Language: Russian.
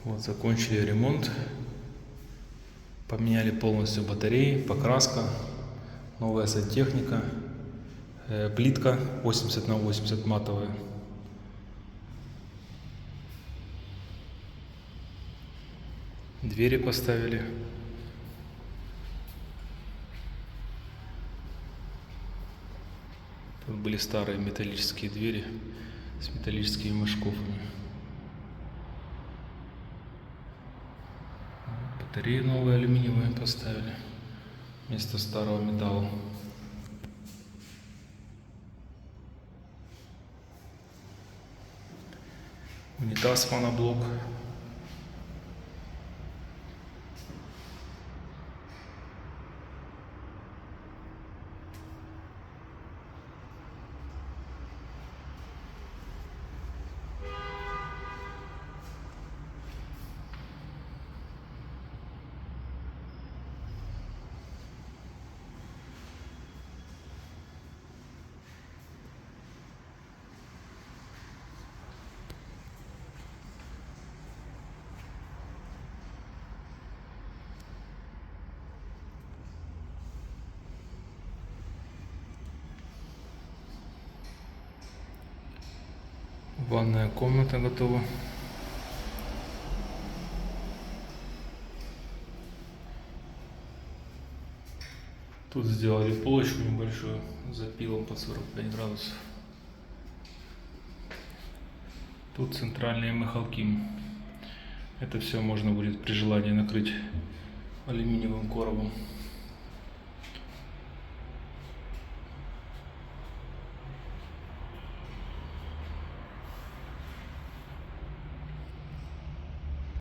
Вот, закончили ремонт, поменяли полностью батареи, покраска, новая сантехника, плитка 80 на 80 матовая. Двери поставили. Тут были старые металлические двери с металлическими мышкофами. Батареи новые алюминиевые поставили вместо старого металла. Унитаз моноблок. Ванная комната готова. Тут сделали полочку небольшую с запилом под 45 градусов. Тут центральные маховки. Это все можно будет при желании накрыть алюминиевым коробом.